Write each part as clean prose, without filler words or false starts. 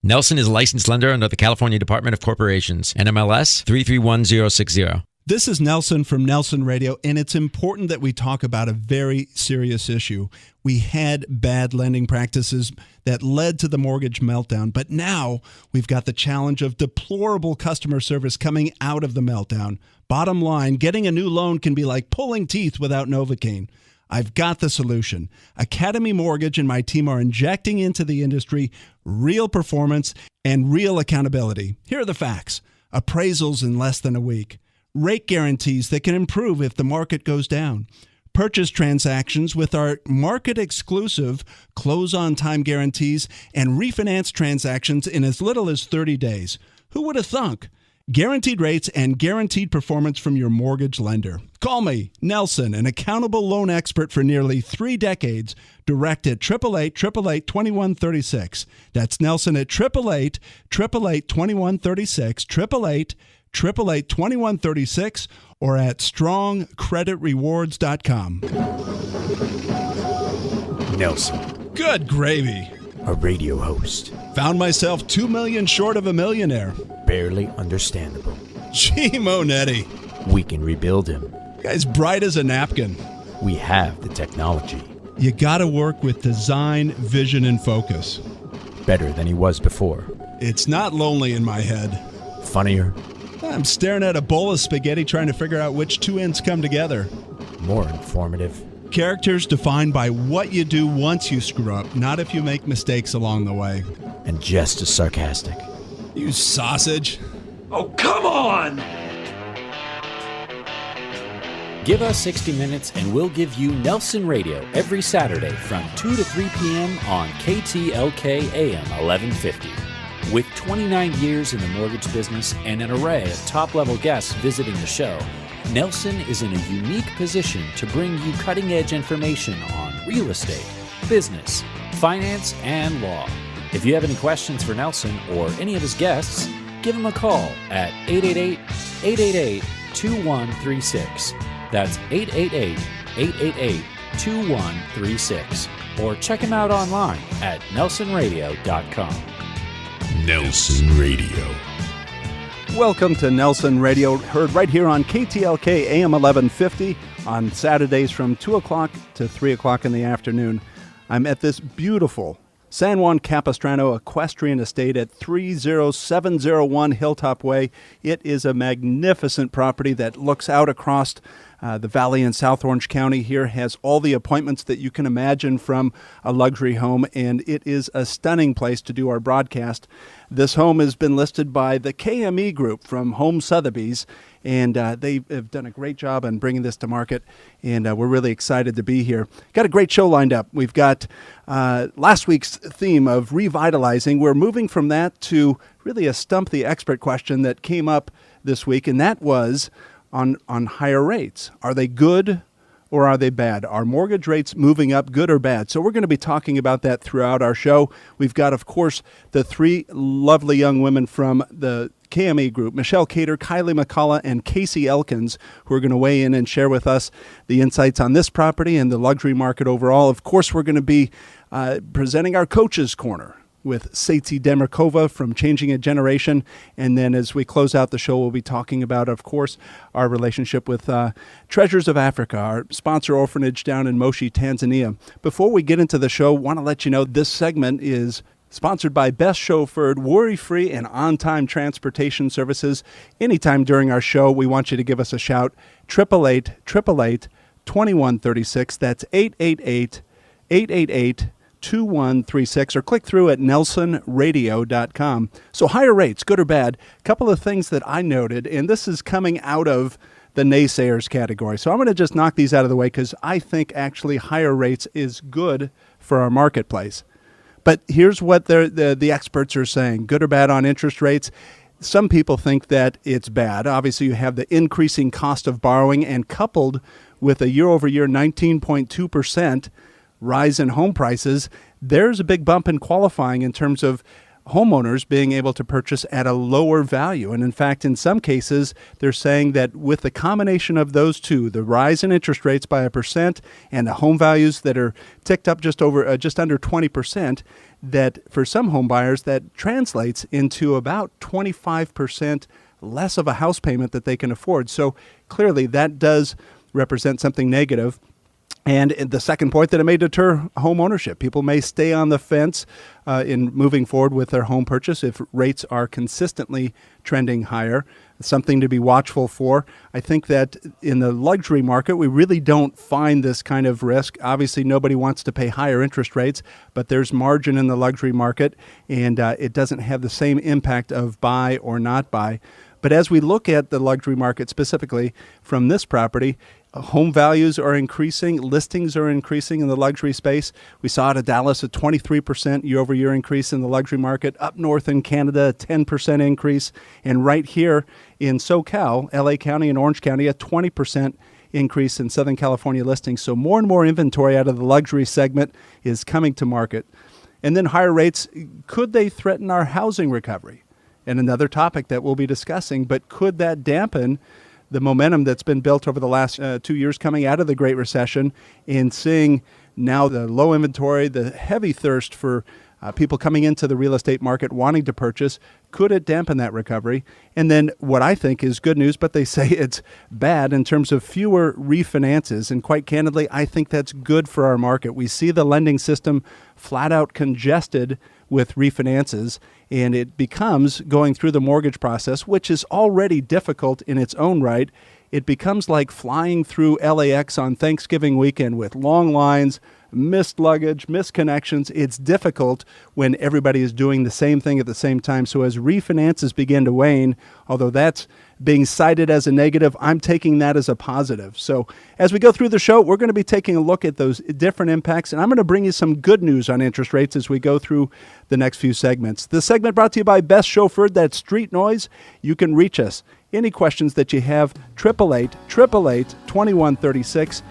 Nelson is a licensed lender under the California Department of Corporations, NMLS 331060. This is Nelson from Nelson Radio, and it's important that we talk about a very serious issue. We had bad lending practices that led to the mortgage meltdown, but now we've got the challenge of deplorable customer service coming out of the meltdown. Bottom line, getting a new loan can be like pulling teeth without Novocaine. I've got the solution. Academy Mortgage and my team are injecting into the industry real performance and real accountability. Here are the facts. Appraisals in less than a week. Rate guarantees that can improve if the market goes down. Purchase transactions with our market-exclusive close-on-time guarantees and refinance transactions in as little as 30 days. Who would have thunk? Guaranteed rates and guaranteed performance from your mortgage lender. Call me, Nelson, an accountable loan expert for nearly 3 decades, direct at 888-888-2136. That's Nelson at 888-888-2136, 888-888-2136, or at strongcreditrewards.com. Nelson. Good gravy. A radio host. Found myself 2 million short of a millionaire. Barely understandable. Gee, Monetti. We can rebuild him. Guy's bright as a napkin. We have the technology. You gotta work with design, vision, and focus. Better than he was before. It's not lonely in my head. Funnier. I'm staring at a bowl of spaghetti trying to figure out which 2 ends come together. More informative. Characters defined by what you do once you screw up, not if you make mistakes along the way. And just as sarcastic. You sausage. Oh, come on! Give us 60 minutes and we'll give you Nelson Radio every Saturday from 2 to 3 p.m. on KTLK AM 1150. With 29 years in the mortgage business and an array of top-level guests visiting the show, Nelson is in a unique position to bring you cutting-edge information on real estate, business, finance, and law. If you have any questions for Nelson or any of his guests, give him a call at 888-888-2136. That's 888-888-2136. Or check him out online at nelsonradio.com. Nelson Radio. Welcome to Nelson Radio, heard right here on KTLK AM 1150 on Saturdays from 2 o'clock to 3 o'clock in the afternoon. I'm at this beautiful San Juan Capistrano Equestrian Estate at 30701 Hilltop Way. It is a magnificent property that looks out across the valley in South Orange County. Here has all the appointments that you can imagine from a luxury home, and it is a stunning place to do our broadcast. This home has been listed by the KME group from Home Sotheby's, and they have done a great job on bringing this to market, and we're really excited to be here. Got a great show lined up. We've got last week's theme of revitalizing. We're moving from that to really a Stump the Expert question that came up this week, and that was on higher rates. Are they good or are they bad? Are mortgage rates moving up, good or bad? So we're going to be talking about that throughout our show. We've got, of course, the 3 lovely young women from the KME group, Michelle Cater, Kylie McCullough, and Casey Elkins, who are going to weigh in and share with us the insights on this property and the luxury market overall. Of course, we're going to be presenting our Coach's Corner with Satsi Demirkova from Changing a Generation. And then as we close out the show, we'll be talking about, of course, our relationship with Treasures of Africa, our sponsor orphanage down in Moshi, Tanzania. Before we get into the show, want to let you know this segment is sponsored by Best Chauffeured, worry-free, and on-time transportation services. Anytime during our show, we want you to give us a shout. 888-888-2136. That's 888-888-2136, or click through at nelsonradio.com. So higher rates, good or bad? A couple of things that I noted, and this is coming out of the naysayers category. So I'm going to just knock these out of the way because I think actually higher rates is good for our marketplace. But here's what the experts are saying. Good or bad on interest rates? Some people think that it's bad. Obviously, you have the increasing cost of borrowing, and coupled with a year-over-year 19.2% rise in home prices, there's a big bump in qualifying in terms of homeowners being able to purchase at a lower value. And in fact, in some cases, they're saying that with the combination of those two, the rise in interest rates by 1% and the home values that are ticked up just under 20%, that for some home buyers, that translates into about 25% less of a house payment that they can afford. So clearly that does represent something negative. And the second point, that it may deter home ownership. People may stay on the fence in moving forward with their home purchase if rates are consistently trending higher. Something to be watchful for. I think that in the luxury market, we really don't find this kind of risk. Obviously, nobody wants to pay higher interest rates, but there's margin in the luxury market, and it doesn't have the same impact of buy or not buy. But as we look at the luxury market specifically from this property, home values are increasing, listings are increasing in the luxury space. We saw out of Dallas a 23% year-over-year increase in the luxury market. Up north in Canada, a 10% increase. And right here in SoCal, LA County and Orange County, a 20% increase in Southern California listings. So more and more inventory out of the luxury segment is coming to market. And then higher rates, could they threaten our housing recovery? And another topic that we'll be discussing, but could that dampen the momentum that's been built over the last 2 years coming out of the Great Recession, and seeing now the low inventory, the heavy thirst for people coming into the real estate market wanting to purchase? Could it dampen that recovery? And then what I think is good news, but they say it's bad in terms of fewer refinances. And quite candidly, I think that's good for our market. We see the lending system flat out congested with refinances, and it becomes, going through the mortgage process, which is already difficult in its own right, it becomes like flying through LAX on Thanksgiving weekend with long lines, missed luggage, missed connections. It's difficult when everybody is doing the same thing at the same time. So as refinances begin to wane, although that's being cited as a negative, I'm taking that as a positive. So as we go through the show, we're going to be taking a look at those different impacts, and I'm going to bring you some good news on interest rates as we go through the next few segments. This segment brought to you by Best Chauffeured, that's Street Noise. You can reach us. Any questions that you have, 888-888-2136,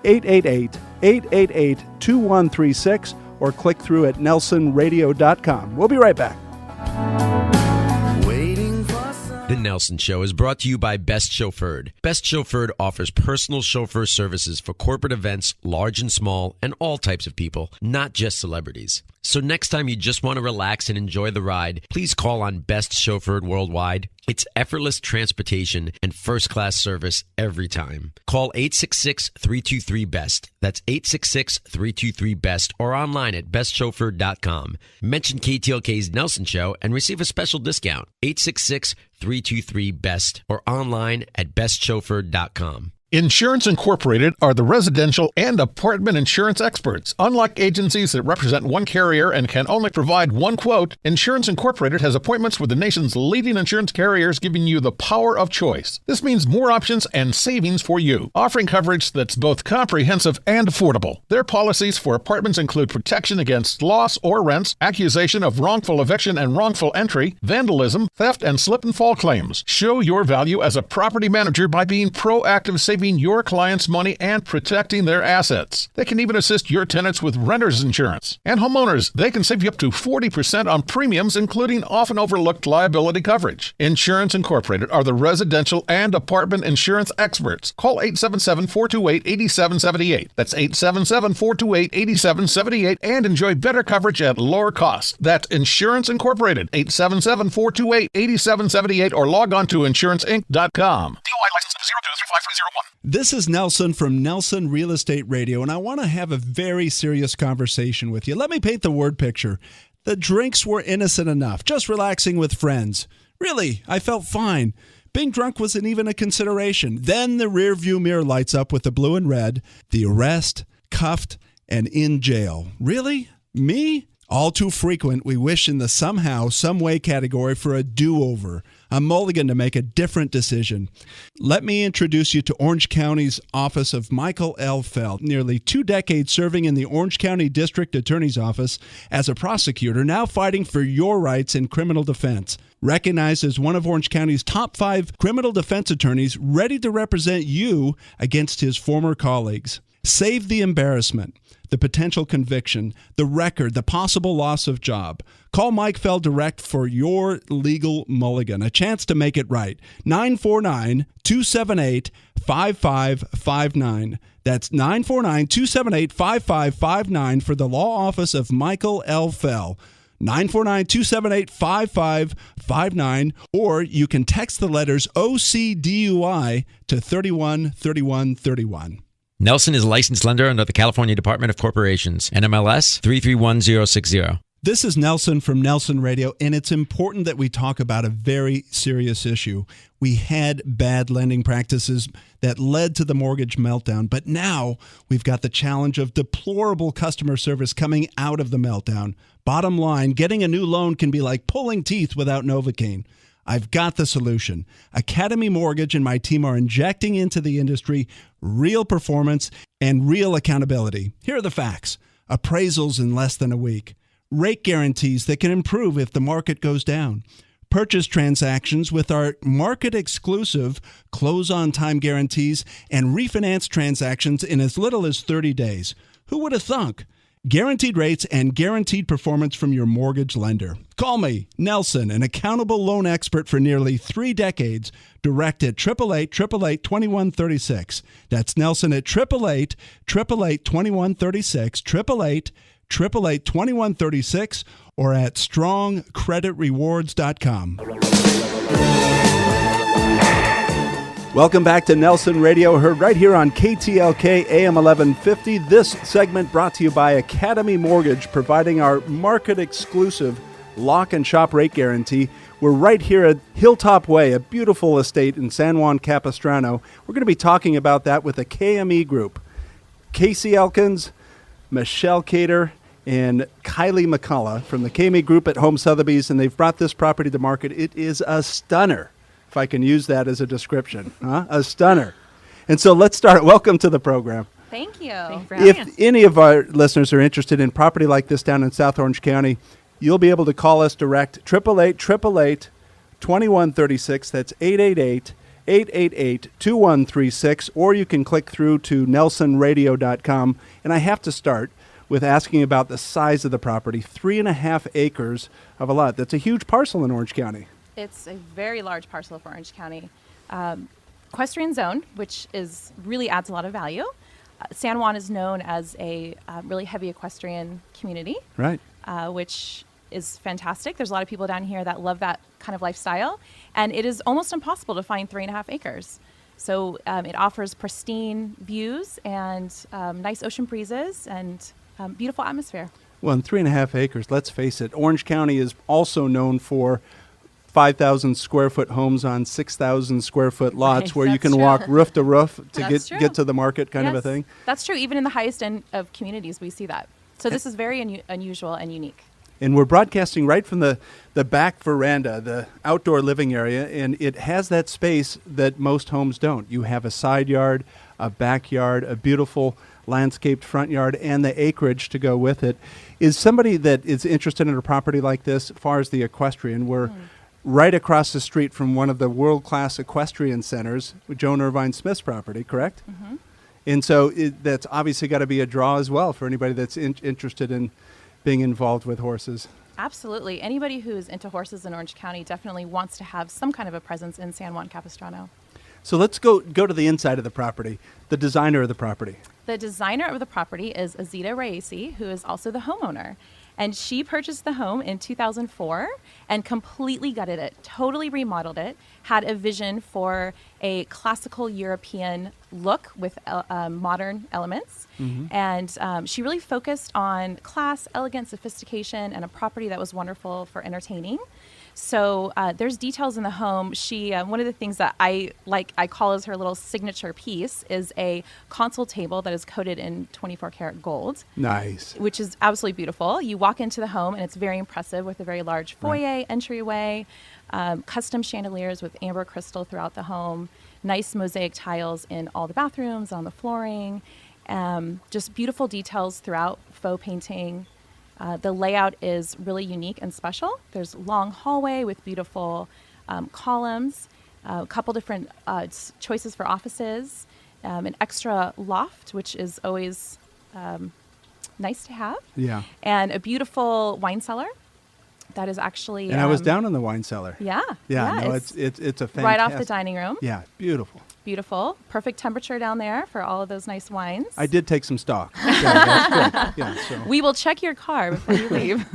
888-888-2136, or click through at nelsonradio.com. We'll be right back. The Nelson Show is brought to you by Best Chauffeured. Best Chauffeured offers personal chauffeur services for corporate events, large and small, and all types of people, not just celebrities. So next time you just want to relax and enjoy the ride, please call on Best Chauffeured Worldwide. It's effortless transportation and first-class service every time. Call 866-323-BEST. That's 866-323-BEST, or online at bestchauffeured.com. Mention KTLK's Nelson Show and receive a special discount. 866-323-BEST, or online at bestchauffeured.com. Insurance Incorporated are the residential and apartment insurance experts. Unlike agencies that represent one carrier and can only provide one quote, Insurance Incorporated has appointments with the nation's leading insurance carriers, giving you the power of choice. This means more options and savings for you, offering coverage that's both comprehensive and affordable. Their policies for apartments include protection against loss or rents, accusation of wrongful eviction and wrongful entry, vandalism, theft, and slip and fall claims. Show your value as a property manager by being proactive, saving your clients' money and protecting their assets. They can even assist your tenants with renter's insurance. And homeowners, they can save you up to 40% on premiums, including often overlooked liability coverage. Insurance Incorporated are the residential and apartment insurance experts. Call 877-428-8778. That's 877-428-8778, and enjoy better coverage at lower cost. That's Insurance Incorporated, 877-428-8778, or log on to insuranceinc.com. DOI license number 023501. This is Nelson from Nelson Real Estate Radio, and I want to have a very serious conversation with you. Let me paint the word picture. The drinks were innocent enough, just relaxing with friends. Really, I felt fine. Being drunk wasn't even a consideration. Then the rearview mirror lights up with the blue and red, the arrest, cuffed, and in jail. Really? Me? All too frequent, we wish in the somehow, some way category for a do-over, a mulligan to make a different decision. Let me introduce you to Orange County's Office of Michael L. Feld. Nearly 2 decades serving in the Orange County District Attorney's Office as a prosecutor, now fighting for your rights in criminal defense. Recognized as one of Orange County's top 5 criminal defense attorneys, ready to represent you against his former colleagues. Save the embarrassment, the potential conviction, the record, the possible loss of job. Call Mike Fell Direct for your legal mulligan, a chance to make it right. 949-278-5559. That's 949-278-5559 for the law office of Michael L. Fell. 949-278-5559, or you can text the letters OCDUI to 313131. Nelson is a licensed lender under the California Department of Corporations, NMLS 331060. This is Nelson from Nelson Radio, and it's important that we talk about a very serious issue. We had bad lending practices that led to the mortgage meltdown, but now we've got the challenge of deplorable customer service coming out of the meltdown. Bottom line, getting a new loan can be like pulling teeth without Novocaine. I've got the solution. Academy Mortgage and my team are injecting into the industry real performance and real accountability. Here are the facts. Appraisals in less than a week. Rate guarantees that can improve if the market goes down. Purchase transactions with our market-exclusive close-on-time guarantees and refinance transactions in as little as 30 days. Who would have thunk? Guaranteed rates and guaranteed performance from your mortgage lender. Call me, Nelson, an accountable loan expert for nearly 3 decades. Direct at 888-888-2136. That's Nelson at 888-888-2136, 888-888-2136, or at strongcreditrewards.com. Welcome back to Nelson Radio, heard right here on KTLK AM 1150. This segment brought to you by Academy Mortgage, providing our market-exclusive lock and shop rate guarantee. We're right here at Hilltop Way, a beautiful estate in San Juan Capistrano. We're going to be talking about that with the KME Group. Casey Elkins, Michelle Cater, and Kylie McCullough from the KME Group at Home Sotheby's, and they've brought this property to market. It is a stunner, if I can use that as a description. A stunner. And so let's start. Welcome to the program. Thank you. Thank you for having us. If any of our listeners are interested in property like this down in South Orange County, you'll be able to call us direct, 888-888-2136. That's 888-888-2136. Or you can click through to nelsonradio.com. And I have to start with asking about the size of the property. 3.5 acres of a lot. That's a huge parcel in Orange County. It's a very large parcel for Orange County. Equestrian zone, which really adds a lot of value. San Juan is known as a really heavy equestrian community, right? Which is fantastic. There's a lot of people down here that love that kind of lifestyle, and it is almost impossible to find 3.5 acres. So it offers pristine views and nice ocean breezes and beautiful atmosphere. Well, in 3.5 acres, let's face it, Orange County is also known for 5,000 square foot homes on 6,000 square foot lots, where you can walk roof to roof to get to the market, kind of a thing. That's true. Even in the highest end of communities, we see that. So this is very unusual and unique. And we're broadcasting right from the back veranda, the outdoor living area, and it has that space that most homes don't. You have a side yard, a backyard, a beautiful landscaped front yard, and the acreage to go with it. Is somebody that is interested in a property like this, as far as the equestrian, we're right across the street from one of the world-class equestrian centers, Joan Irvine Smith's property, correct? Mm-hmm. And so that's obviously got to be a draw as well for anybody that's interested in being involved with horses. Absolutely. Anybody who's into horses in Orange County definitely wants to have some kind of a presence in San Juan Capistrano. So let's go to the inside of the property, the designer of the property. The designer of the property is Azita Raisi, who is also the homeowner. And she purchased the home in 2004 and completely gutted it, totally remodeled it, had a vision for a classical European look with modern elements. Mm-hmm. And she really focused on class, elegance, sophistication, and a property that was wonderful for entertaining. So there's details in the home. She one of the things that I call as her little signature piece is a console table that is coated in 24 karat gold. Nice. Which is absolutely beautiful. You walk into the home and it's very impressive with a very large foyer, entryway, custom chandeliers with amber crystal throughout the home, nice mosaic tiles in all the bathrooms, on the flooring, just beautiful details throughout, faux painting. The layout is really unique and special. There's a long hallway with beautiful columns, a couple different choices for offices, an extra loft, which is always nice to have. Yeah. And a beautiful wine cellar that is actually... And I was down in the wine cellar. Yeah. Yeah, no, it's a fantastic... Right off the dining room. Yeah, beautiful. Beautiful. Perfect temperature down there for all of those nice wines. I did take some stock. Yeah, that's good. Yeah, so. We will check your car before you leave.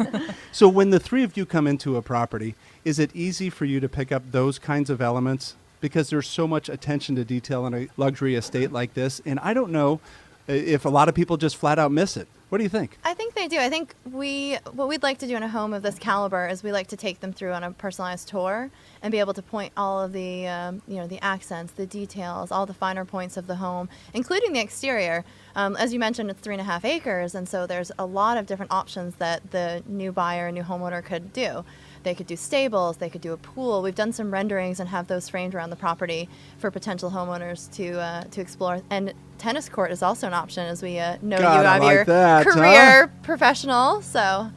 So when the three of you come into a property, is it easy for you to pick up those kinds of elements? Because there's so much attention to detail in a luxury estate like this. And I don't know if a lot of people just flat out miss it. What do you think? I think they do. I think what we'd like to do in a home of this caliber is we like to take them through on a personalized tour and be able to point all of the the accents, the details, all the finer points of the home, including the exterior. As you mentioned, it's 3.5 acres, and so there's a lot of different options that the new buyer, new homeowner could do. They could do stables, they could do a pool. We've done some renderings and have those framed around the property for potential homeowners to explore. And tennis court is also an option, as we know you have your career professional. So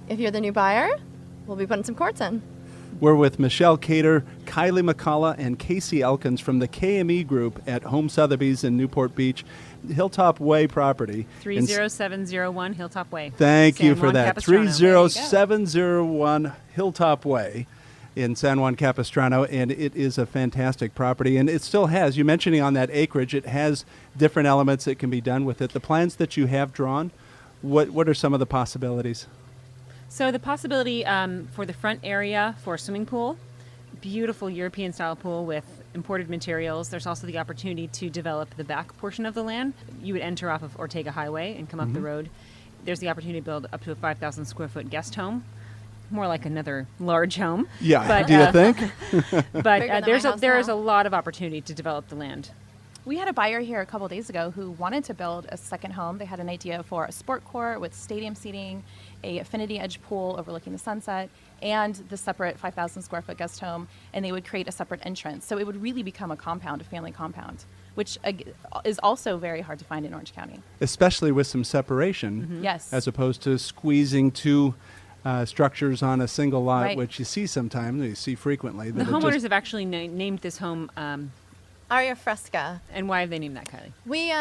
if you're the new buyer, we'll be putting some courts in. We're with Michelle Cater, Kylie McCullough, and Casey Elkins from the KME Group at Home Sotheby's in Newport Beach, Hilltop Way property. 30701 Hilltop Way. Thank San you for Juan that. Capistrano. 30701 Hilltop Way in San Juan Capistrano, and it is a fantastic property. And it still has, you mentioning on that acreage, it has different elements that can be done with it. The plans that you have drawn, what are some of the possibilities? So the possibility for the front area for a swimming pool, beautiful European-style pool with imported materials. There's also the opportunity to develop the back portion of the land. You would enter off of Ortega Highway and come up the road. There's the opportunity to build up to a 5,000 square foot guest home, more like another large home. Yeah, but, do you think? But there is a lot of opportunity to develop the land. We had a buyer here a couple days ago who wanted to build a second home. They had an idea for a sport court with stadium seating, a affinity edge pool overlooking the sunset, and the separate 5,000 square foot guest home, and they would create a separate entrance. So it would really become a compound, a family compound, which is also very hard to find in Orange County. Especially with some separation, Yes. as opposed to squeezing two structures on a single lot, Right. which you see sometimes, you see frequently. The homeowners have actually named this home... Aria Fresca. And why have they named that, Kylie? We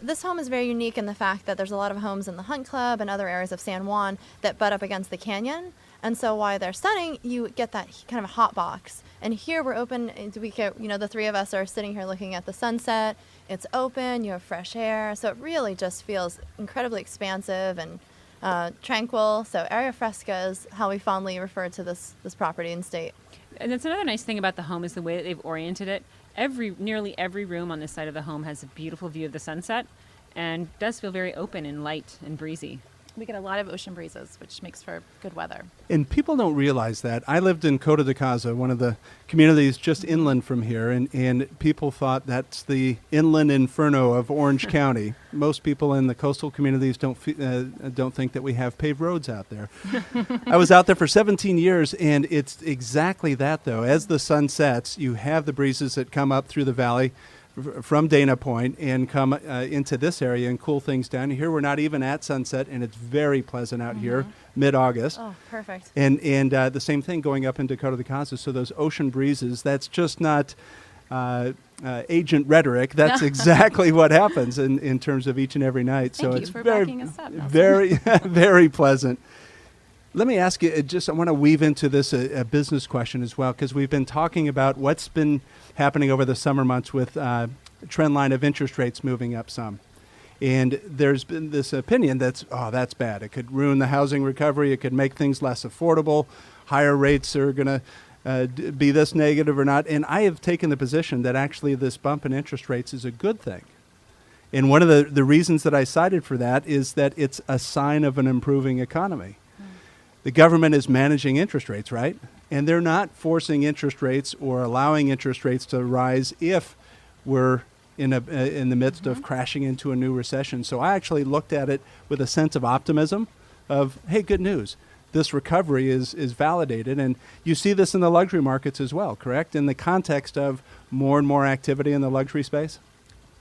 this home is very unique in the fact that there's a lot of homes in the Hunt Club and other areas of San Juan that butt up against the canyon, and so while they're stunning, you get that kind of a hot box. And here we're open. The three of us are sitting here looking at the sunset. It's open. You have fresh air, so it really just feels incredibly expansive and tranquil. So Aria Fresca is how we fondly refer to this property and state. And that's another nice thing about the home is the way that they've oriented it. Nearly every room on this side of the home has a beautiful view of the sunset and does feel very open and light and breezy. We get a lot of ocean breezes, which makes for good weather. And people don't realize that. I lived in Coto de Caza, one of the communities just inland from here, and people thought that's the inland inferno of Orange County. Most people in the coastal communities don't think that we have paved roads out there. I was out there for 17 years, and it's exactly that, though. As the sun sets, you have the breezes that come up through the valley from Dana Point and come into this area and cool things down. Here we're not even at sunset, and it's very pleasant out here, mid-August. Oh, perfect. And the same thing going up into Coto de Caza. So those ocean breezes, that's just not agent rhetoric. That's exactly what happens in terms of each and every night. Thank so you it's for very, backing us up, Nelson. very, very pleasant. Let me ask you, I want to weave into this a business question as well, because we've been talking about what's been happening over the summer months with trend line of interest rates moving up some. And there's been this opinion that's bad. It could ruin the housing recovery. It could make things less affordable. Higher rates are going to be this negative or not. And I have taken the position that actually this bump in interest rates is a good thing. And one of the reasons that I cited for that is that it's a sign of an improving economy. The government is managing interest rates, right? And they're not forcing interest rates or allowing interest rates to rise if we're in the midst of crashing into a new recession. So I actually looked at it with a sense of optimism of, hey, good news. This recovery is validated. And you see this in the luxury markets as well, correct? In the context of more and more activity in the luxury space?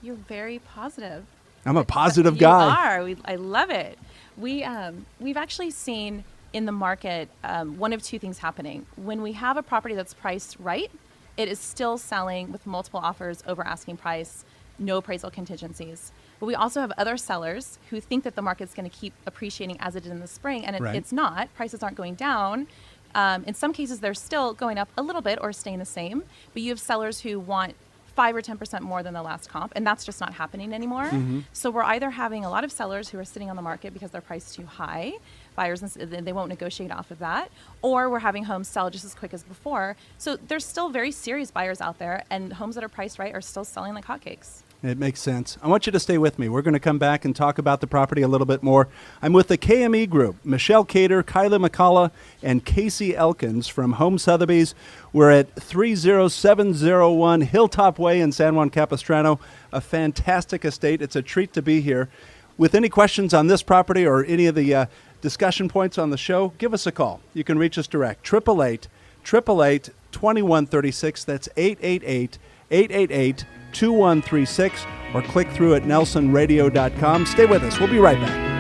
You're very positive. I'm a positive guy. You are. I love it. We've actually seen in the market one of two things happening. When we have a property that's priced right, it is still selling with multiple offers over asking price. no appraisal contingencies. But we also have other sellers who think that the market's going to keep appreciating as it did in the spring, and it's not. Prices aren't going down. In some cases, they're still going up a little bit or staying the same. But you have sellers who want 5 or 10% more than the last comp, and that's just not happening anymore. Mm-hmm. So we're either having a lot of sellers who are sitting on the market because they're priced too high, buyers, and they won't negotiate off of that, or we're having homes sell just as quick as before. So there's still very serious buyers out there, and homes that are priced right are still selling like hotcakes. It makes sense. I want you to stay with me. We're going to come back and talk about the property a little bit more. I'm with the KME Group, Michelle Cater, Kyla McCullough, and Casey Elkins from Home Sotheby's. We're at 30701 Hilltop Way in San Juan Capistrano, a fantastic estate. It's a treat to be here. With any questions on this property or any of the discussion points on the show, give us a call. You can reach us direct, 888-2136. That's 888-888-2136, or click through at nelsonradio.com. Stay with us. We'll be right back.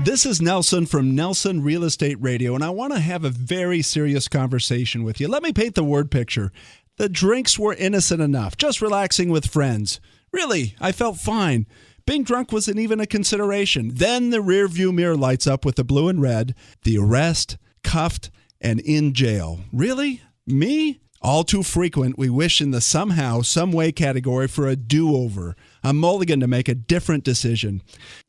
This is Nelson from Nelson Real Estate Radio, and I want to have a very serious conversation with you. Let me paint the word picture. The drinks were innocent enough, just relaxing with friends. Really, I felt fine. Being drunk wasn't even a consideration. Then the rearview mirror lights up with the blue and red, the arrest, cuffed, and in jail. Really? Me? All too frequent, we wish in the somehow, someway category for a do-over, a mulligan to make a different decision.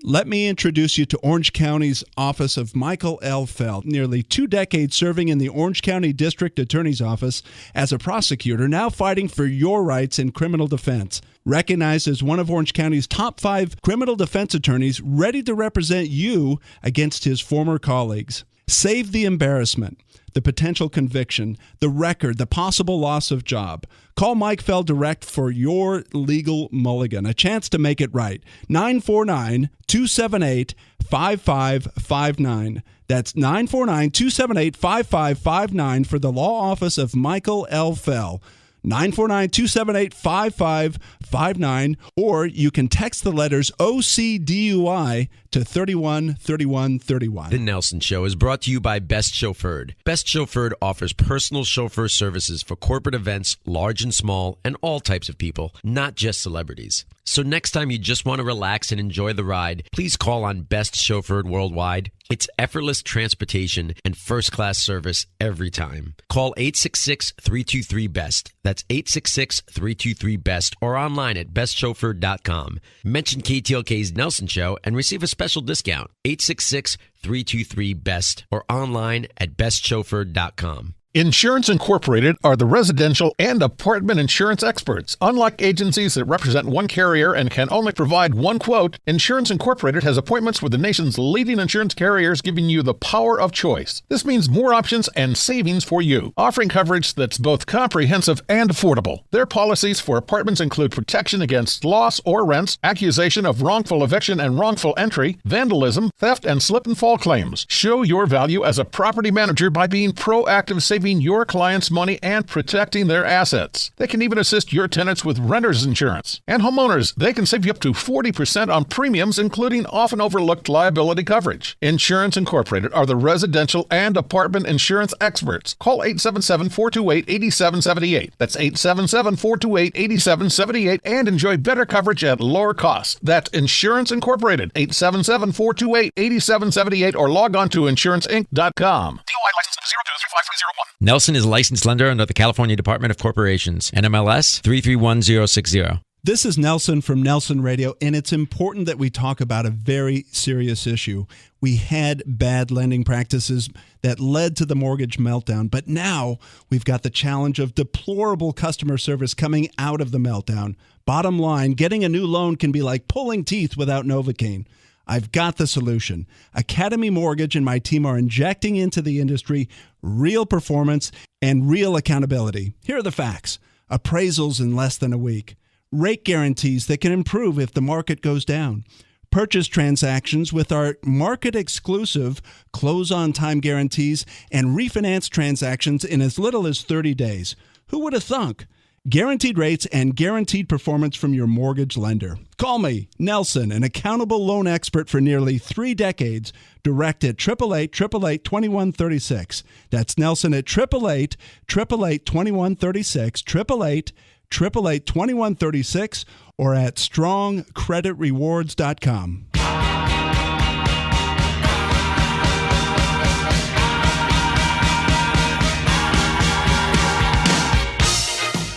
Let me introduce you to Orange County's Office of Michael L. Feld. Nearly 2 decades serving in the Orange County District Attorney's Office as a prosecutor, now fighting for your rights in criminal defense. Recognized as one of Orange County's top 5 criminal defense attorneys, ready to represent you against his former colleagues. Save the embarrassment, the potential conviction, the record, the possible loss of job. Call Mike Feld direct for your legal mulligan, a chance to make it right. 949-278-5559. That's 949-278-5559 for the law office of Michael L. Feld. 949-278-5559, or you can text the letters OCDUI to 313131. The Nelson Show is brought to you by Best Chauffeured. Best Chauffeured offers personal chauffeur services for corporate events, large and small, and all types of people, not just celebrities. So next time you just want to relax and enjoy the ride, please call on Best Chauffeured Worldwide. It's effortless transportation and first-class service every time. Call 866-323-BEST. That's 866-323-BEST, or online at bestchauffeured.com. Mention KTLK's Nelson Show and receive a special discount. 866-323-BEST, or online at bestchauffeured.com. Insurance Incorporated are the residential and apartment insurance experts. Unlike agencies that represent one carrier and can only provide one quote, Insurance Incorporated has appointments with the nation's leading insurance carriers, giving you the power of choice. This means more options and savings for you, offering coverage that's both comprehensive and affordable. Their policies for apartments include protection against loss or rents, accusation of wrongful eviction and wrongful entry, vandalism, theft, and slip and fall claims. Show your value as a property manager by being proactive, saving your clients money and protecting their assets. They can even assist your tenants with renter's insurance. And homeowners, they can save you up to 40% on premiums, including often overlooked liability coverage. Insurance Incorporated are the residential and apartment insurance experts. Call 877-428-8778. That's 877-428-8778 and enjoy better coverage at lower costs. That's Insurance Incorporated, 877-428-8778, or log on to insuranceinc.com. DOI license 0235301. Nelson is a licensed lender under the California Department of Corporations, NMLS 331060. This is Nelson from Nelson Radio, and it's important that we talk about a very serious issue. We had bad lending practices that led to the mortgage meltdown, but now we've got the challenge of deplorable customer service coming out of the meltdown. Bottom line, getting a new loan can be like pulling teeth without Novocaine. I've got the solution. Academy Mortgage and my team are injecting into the industry real performance and real accountability. Here are the facts. Appraisals in less than a week. Rate guarantees that can improve if the market goes down. Purchase transactions with our market-exclusive close-on-time guarantees, and refinance transactions in as little as 30 days. Who would have thunk? Guaranteed rates and guaranteed performance from your mortgage lender. Call me, Nelson, an accountable loan expert for nearly 3 decades, direct at 888-888-2136. That's Nelson at 888-888-2136, 888-888-2136, or at strongcreditrewards.com.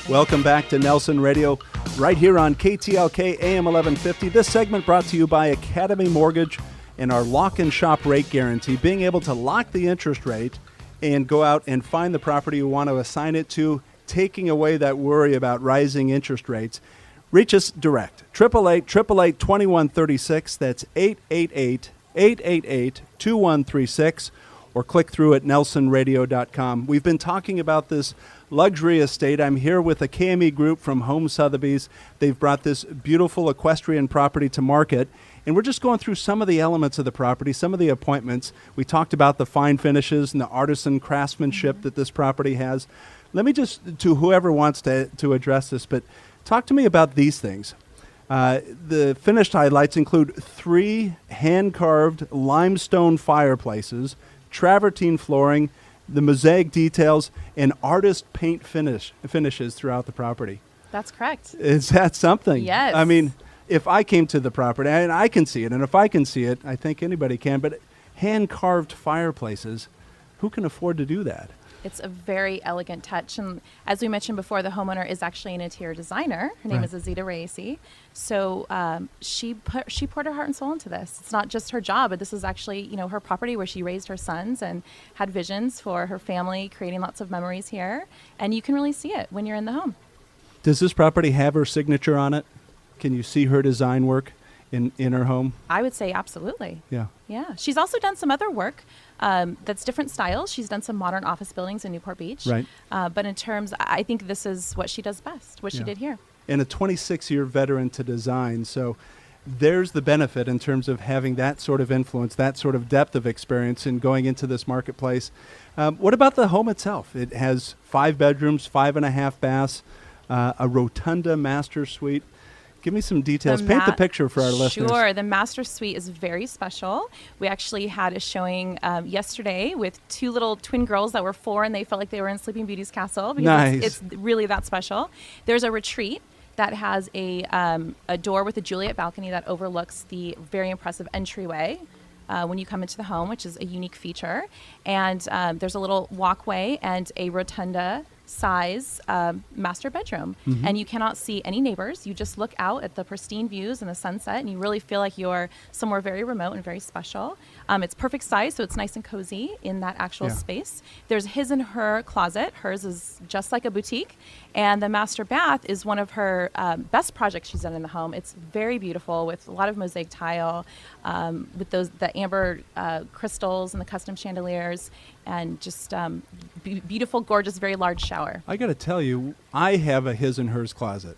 Welcome back to Nelson Radio, right here on KTLK AM 1150. This segment brought to you by Academy Mortgage and our lock and shop rate guarantee, being able to lock the interest rate and go out and find the property you want to assign it to, taking away that worry about rising interest rates. Reach us direct, 888-888-2136. That's 888-888-2136, or click through at nelsonradio.com. We've been talking about this luxury estate. I'm here with a KME group from Home Sotheby's. They've brought this beautiful equestrian property to market, and we're just going through some of the elements of the property, some of the appointments. We talked about the fine finishes and the artisan craftsmanship that this property has. Let me just, to whoever wants to address this, but talk to me about these things. The finished highlights include 3 hand-carved limestone fireplaces, travertine flooring, the mosaic details, and artist paint finishes throughout the property. That's correct. Is that something? Yes. I mean, if I came to the property, and I can see it, and if I can see it, I think anybody can, but hand-carved fireplaces, who can afford to do that? It's a very elegant touch, and as we mentioned before, the homeowner is actually an interior designer. Her name is Azita Raisi. So she poured her heart and soul into this. It's not just her job, but this is actually, her property where she raised her sons and had visions for her family, creating lots of memories here. And you can really see it when you're in the home. Does this property have her signature on it? Can you see her design work in her home? I would say absolutely. Yeah. Yeah. She's also done some other work that's different styles. She's done some modern office buildings in Newport Beach. Right. But in terms, I think this is what she does best, what she did here. And a 26-year veteran to design. So there's the benefit in terms of having that sort of influence, that sort of depth of experience in going into this marketplace. What about the home itself? It has 5 bedrooms, 5.5 baths, a rotunda master suite. Give me some details. Paint the picture for our listeners. Sure. The master suite is very special. We actually had a showing yesterday with 2 little twin girls that were 4, and they felt like they were in Sleeping Beauty's castle. Because nice. It's really that special. There's a retreat that has a door with a Juliet balcony that overlooks the very impressive entryway when you come into the home, which is a unique feature. And there's a little walkway and a rotunda size master bedroom. Mm-hmm. And you cannot see any neighbors. You just look out at the pristine views and the sunset, and you really feel like you're somewhere very remote and very special. It's perfect size, so it's nice and cozy in that actual space. There's his and her closet. Hers is just like a boutique. And the master bath is one of her best projects she's done in the home. It's very beautiful with a lot of mosaic tile, with the amber crystals and the custom chandeliers, and just beautiful, gorgeous, very large shower. I got to tell you, I have a his and hers closet.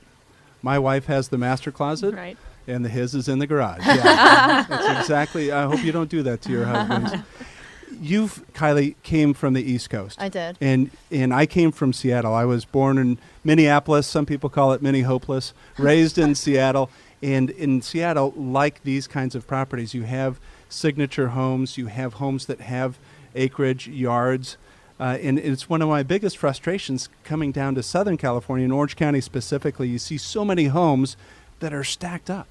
My wife has the master closet, right, and the his is in the garage. Yeah. That's exactly. I hope you don't do that to your husbands. Kylie, came from the East Coast. I did. And I came from Seattle. I was born in Minneapolis. Some people call it Minnie-hopeless. Raised in Seattle. And in Seattle, like these kinds of properties, you have signature homes. You have homes that have acreage, yards. And it's one of my biggest frustrations coming down to Southern California, in Orange County specifically. You see so many homes that are stacked up,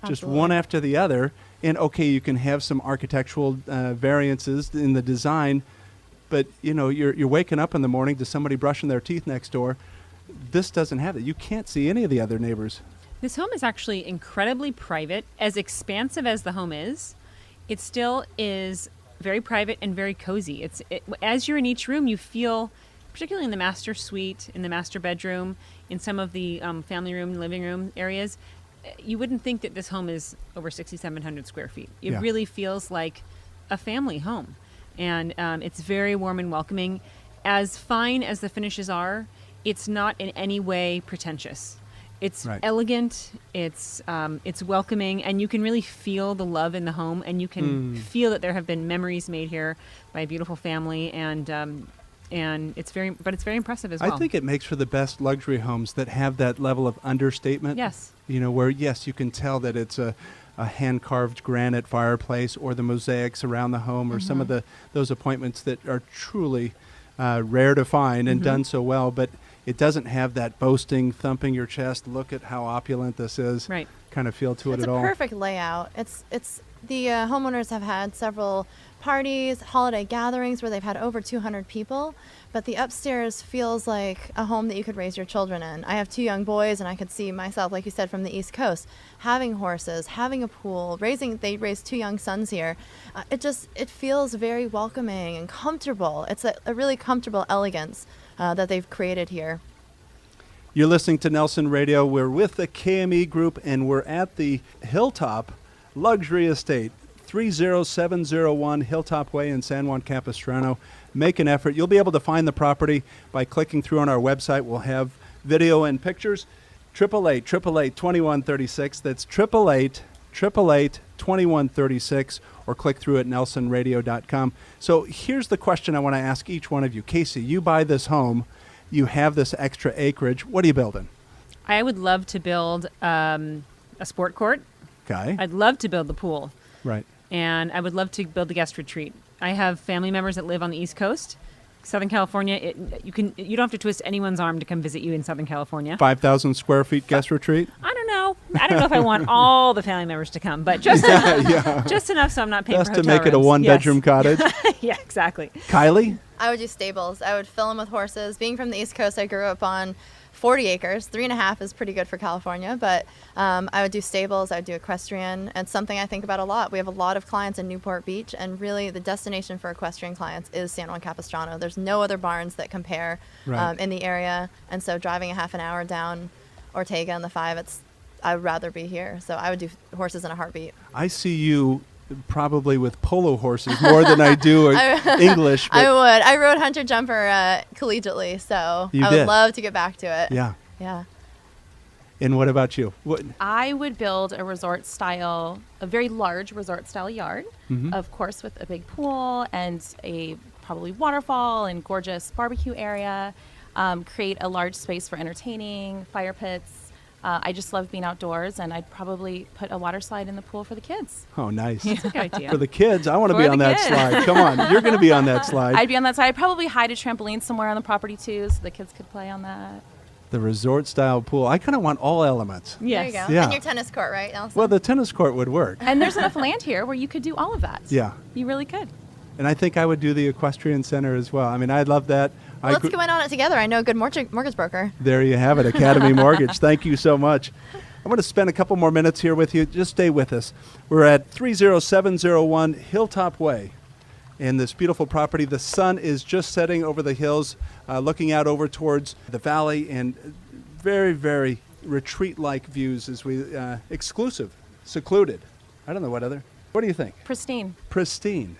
just one after the other. And okay, you can have some architectural variances in the design, but you're waking up in the morning to somebody brushing their teeth next door. This doesn't have it. You can't see any of the other neighbors. This home is actually incredibly private. As expansive as the home is, it still is very private and very cozy. As you're in each room, you feel, particularly in the master suite, in the master bedroom, in some of the family room, living room areas, you wouldn't think that this home is over 6,700 square feet. It really feels like a family home. And it's very warm and welcoming. As fine as the finishes are, it's not in any way pretentious. It's elegant, it's welcoming, and you can really feel the love in the home, and you can feel that there have been memories made here by a beautiful family, and and it's very impressive as well. I think it makes for the best luxury homes that have that level of understatement. Yes. Where, yes, you can tell that it's a hand-carved granite fireplace or the mosaics around the home or some of those appointments that are truly rare to find and done so well, but it doesn't have that boasting, thumping your chest, look at how opulent this is, right, kind of feel to it at all. It's a perfect layout. It's the homeowners have had several parties, holiday gatherings where they've had over 200 people, but the upstairs feels like a home that you could raise your children in. I have 2 young boys, and I could see myself, like you said, from the East Coast, having horses, having a pool, they raised 2 young sons here. It feels very welcoming and comfortable. It's a really comfortable elegance that they've created here. You're listening to Nelson Radio. We're with the KME Group, and we're at the Hilltop Luxury Estate, 30701 Hilltop Way in San Juan Capistrano. Make an effort. You'll be able to find the property by clicking through on our website. We'll have video and pictures. 888-888-2136. That's 888-888-2136, or click through at nelsonradio.com. So here's the question I want to ask each one of you. Casey, you buy this home. You have this extra acreage. What are you building? I would love to build a sport court. Okay. I'd love to build the pool. Right. And I would love to build the guest retreat. I have family members that live on the East Coast. Southern California, you don't have to twist anyone's arm to come visit you in Southern California. 5,000 square feet guest retreat? I don't know if I want all the family members to come, but just enough, just enough so I'm not paying for hotel to make rooms. it a one-bedroom cottage? Yeah, exactly. Kylie? I would do stables. I would fill them with horses. Being from the East Coast, I grew up on 40 acres. 3.5 is pretty good for California, but I would do stables. I would do equestrian. And something I think about a lot. We have a lot of clients in Newport Beach, and really the destination for equestrian clients is San Juan Capistrano. There's no other barns that compare in the area, and so driving a half an hour down Ortega on the 5, I would rather be here. So I would do horses in a heartbeat. I see you probably with polo horses more than I do English. I would. I rode hunter jumper collegiately, so I would love to get back to it. Yeah. Yeah. And what about you? I would build a very large resort-style yard, of course, with a big pool and a probably waterfall and gorgeous barbecue area. Create a large space for entertaining, fire pits. I just love being outdoors, and I'd probably put a water slide in the pool for the kids. Oh, nice. That's a good idea. For the kids, I want to be on that slide. Come on, you're going to be on that slide. I'd be on that slide. I'd probably hide a trampoline somewhere on the property, too, so the kids could play on that. The resort-style pool. I kind of want all elements. Yes. There you go. Yeah. And your tennis court, right, Nelson? Well, the tennis court would work. And there's enough land here where you could do all of that. Yeah. You really could. And I think I would do the equestrian center as well. I mean, I'd love that. Well, let's go in on it together. I know a good mortgage broker. There you have it, Academy Mortgage. Thank you so much. I'm going to spend a couple more minutes here with you. Just stay with us. We're at 30701 Hilltop Way in this beautiful property. The sun is just setting over the hills, looking out over towards the valley, and very, very retreat-like views as we exclusive, secluded. I don't know what other. What do you think? Pristine. Pristine.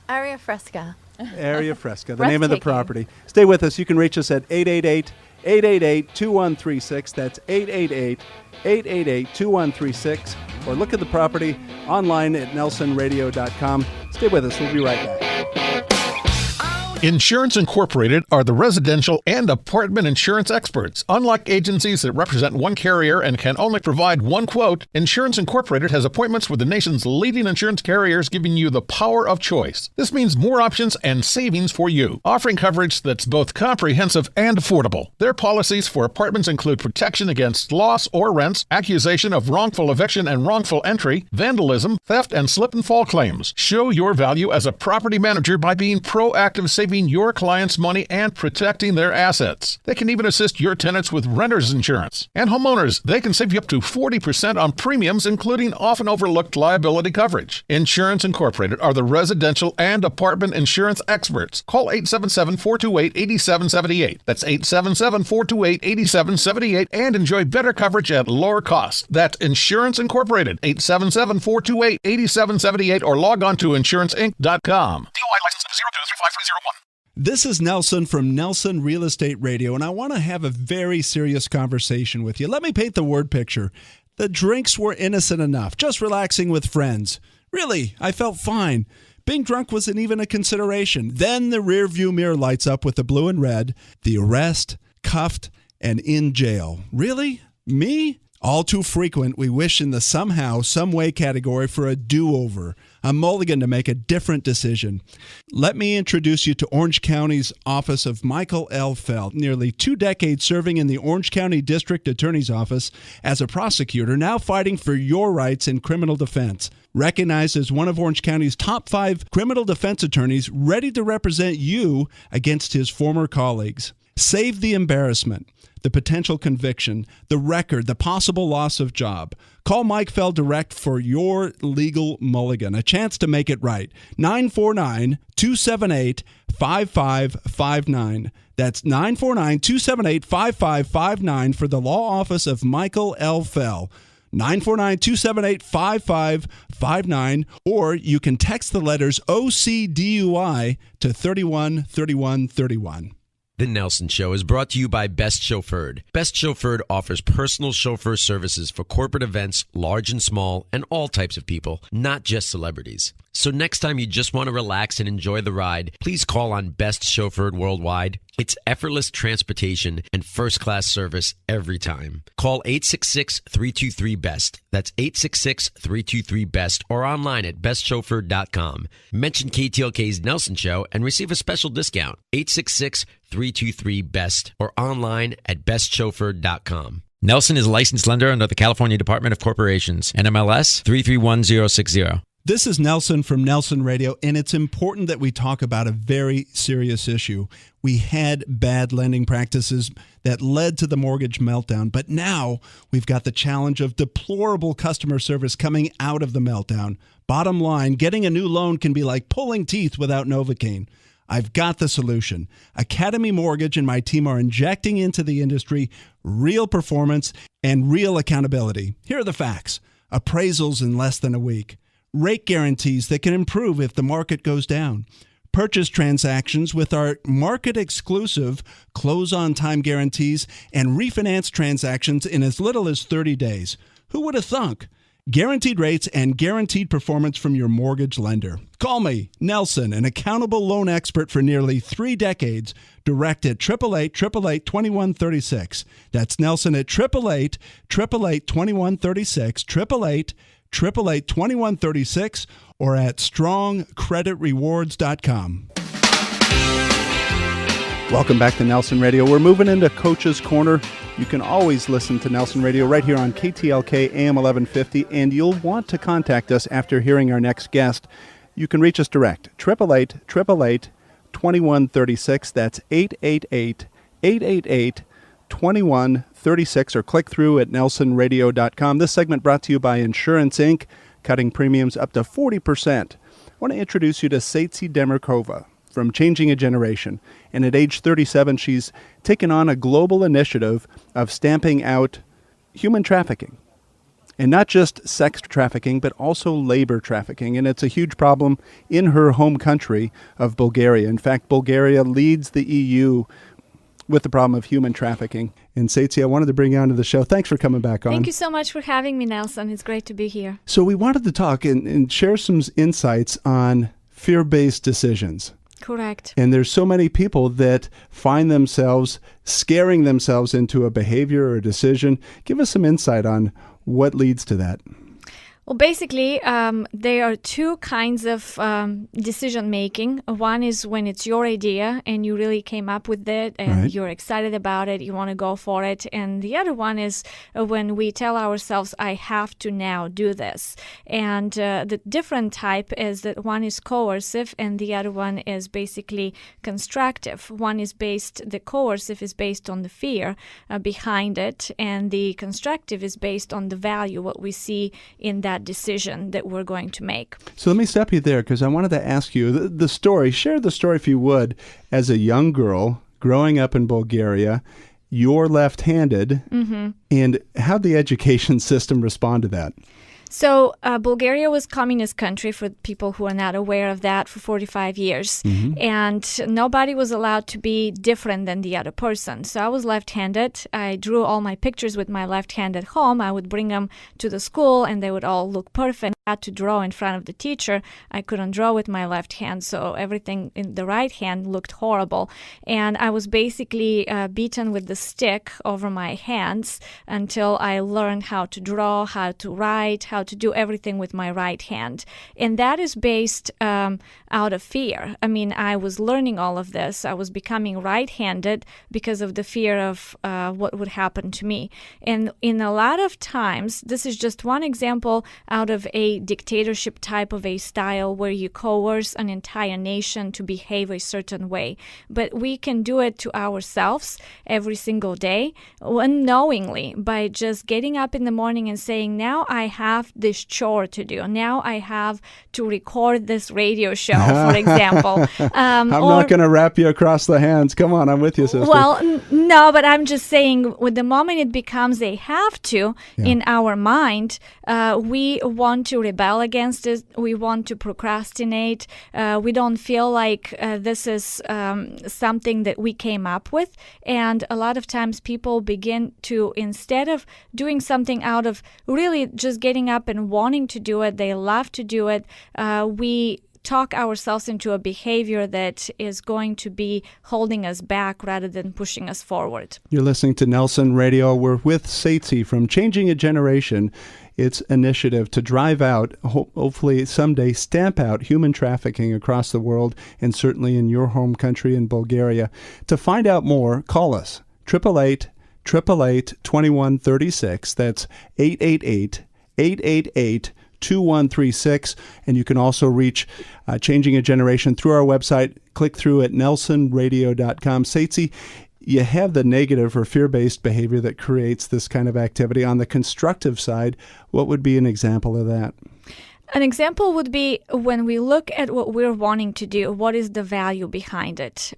Area Fresca. Area Fresca, the name of the property. Stay with us. You can reach us at 888-888-2136. That's 888-888-2136. Or look at the property online at nelsonradio.com. Stay with us. We'll be right back. Insurance Incorporated are the residential and apartment insurance experts. Unlike agencies that represent one carrier and can only provide one quote, Insurance Incorporated has appointments with the nation's leading insurance carriers, giving you the power of choice. This means more options and savings for you, offering coverage that's both comprehensive and affordable. Their policies for apartments include protection against loss or rents, accusation of wrongful eviction and wrongful entry, vandalism, theft, and slip and fall claims. Show your value as a property manager by being proactive, saving your clients' money and protecting their assets. They can even assist your tenants with renter's insurance. And homeowners, they can save you up to 40% on premiums, including often overlooked liability coverage. Insurance Incorporated are the residential and apartment insurance experts. Call 877-428-8778. That's 877-428-8778 and enjoy better coverage at lower cost. That's Insurance Incorporated, 877-428-8778, or log on to insuranceinc.com. DOI license number 023531. This is Nelson from Nelson Real Estate Radio, and I want to have a very serious conversation with you. Let me paint the word picture. The drinks were innocent enough, just relaxing with friends. Really, I felt fine. Being drunk wasn't even a consideration. Then the rearview mirror lights up with the blue and red, the arrest, cuffed, and in jail. Really? Me? All too frequent, we wish in the somehow, someway category for a do-over, a mulligan to make a different decision. Let me introduce you to Orange County's Office of Michael L. Feld. Nearly 2 decades serving in the Orange County District Attorney's Office as a prosecutor, now fighting for your rights in criminal defense. Recognized as one of Orange County's top 5 criminal defense attorneys, ready to represent you against his former colleagues. Save the embarrassment, the potential conviction, the record, the possible loss of job. Call Mike Feld direct for your legal mulligan, a chance to make it right. 949-278-5559. That's 949-278-5559 for the law office of Michael L. Feld. 949-278-5559, or you can text the letters OCDUI to 313131. The Nelson Show is brought to you by Best Chauffeured. Best Chauffeured offers personal chauffeur services for corporate events, large and small, and all types of people, not just celebrities. So next time you just want to relax and enjoy the ride, please call on Best Chauffeured Worldwide. It's effortless transportation and first-class service every time. Call 866-323-BEST. That's 866-323-BEST or online at bestchauffeured.com. Mention KTLK's Nelson Show and receive a special discount. 866-323-BEST or online at bestchauffeured.com. Nelson is a licensed lender under the California Department of Corporations, NMLS 331060. This is Nelson from Nelson Radio, and it's important that we talk about a very serious issue. We had bad lending practices that led to the mortgage meltdown, but now we've got the challenge of deplorable customer service coming out of the meltdown. Bottom line, getting a new loan can be like pulling teeth without Novocaine. I've got the solution. Academy Mortgage and my team are injecting into the industry real performance and real accountability. Here are the facts. Appraisals in less than a week. Rate guarantees that can improve if the market goes down. Purchase transactions with our market-exclusive close-on-time guarantees and refinance transactions in as little as 30 days. Who would have thunk? Guaranteed rates and guaranteed performance from your mortgage lender. Call me, Nelson, an accountable loan expert for nearly 3 decades. Direct at 888-888-2136. That's Nelson at 888-888-2136. 888-888-2136 or at strongcreditrewards.com. Welcome back to Nelson Radio. We're moving into Coach's Corner. You can always listen to Nelson Radio right here on KTLK AM 1150, and you'll want to contact us after hearing our next guest. You can reach us direct, 888-888-2136. That's 888-888-2136, or click through at nelsonradio.com. This segment brought to you by Insurance Inc., cutting premiums up to 40%. I want to introduce you to Satsi Demirkova from Changing a Generation. And at age 37, she's taken on a global initiative of stamping out human trafficking. And not just sex trafficking, but also labor trafficking. And it's a huge problem in her home country of Bulgaria. In fact, Bulgaria leads the EU with the problem of human trafficking. And Satsi, I wanted to bring you onto the show. Thanks for coming back on. Thank you so much for having me, Nelson. It's great to be here. So we wanted to talk and share some insights on fear-based decisions. Correct. And there's so many people that find themselves scaring themselves into a behavior or a decision. Give us some insight on what leads to that. Well, basically, there are 2 kinds of decision-making. One is when it's your idea and you really came up with it and you're excited about it, you want to go for it. And the other one is when we tell ourselves, I have to now do this. And the different type is that one is coercive and the other one is basically constructive. One is the coercive is based on the fear behind it, and the constructive is based on the value, what we see in that decision that we're going to make. So let me stop you there, because I wanted to ask you the story. Share the story, if you would, as a young girl growing up in Bulgaria. You're left-handed, and how the education system respond to that? So Bulgaria was a communist country, for people who are not aware of that, for 45 years. And nobody was allowed to be different than the other person. So I was left-handed. I drew all my pictures with my left hand at home. I would bring them to the school and they would all look perfect. had to draw in front of the teacher. I couldn't draw with my left hand, so everything in the right hand looked horrible. And I was basically beaten with the stick over my hands until I learned how to draw, how to write, how to do everything with my right hand. And that is based out of fear. I mean, I was learning all of this. I was becoming right-handed because of the fear of what would happen to me. And in a lot of times, this is just one example out of a dictatorship type of a style where you coerce an entire nation to behave a certain way. But we can do it to ourselves every single day, unknowingly, by just getting up in the morning and saying, now I have this chore to do. Now I have to record this radio show, for example. I'm not going to wrap you across the hands. Come on, I'm with you, sister. Well, no, but I'm just saying, with the moment it becomes a have to in our mind, we want to rebel against it. We want to procrastinate. We don't feel like this is something that we came up with. And a lot of times people begin to, instead of doing something out of really just getting up and wanting to do it, they love to do it, we talk ourselves into a behavior that is going to be holding us back rather than pushing us forward. You're listening to Nelson Radio. We're with Satsi from Changing a Generation. Its initiative to drive out, hopefully someday stamp out human trafficking across the world, and certainly in your home country in Bulgaria. To find out more, call us, 888-888-2136. That's 888-888-2136. And you can also reach Changing a Generation through our website. Click through at nelsonradio.com. Satsi, you have the negative or fear-based behavior that creates this kind of activity. On the constructive side, what would be an example of that? An example would be when we look at what we're wanting to do, what is the value behind it?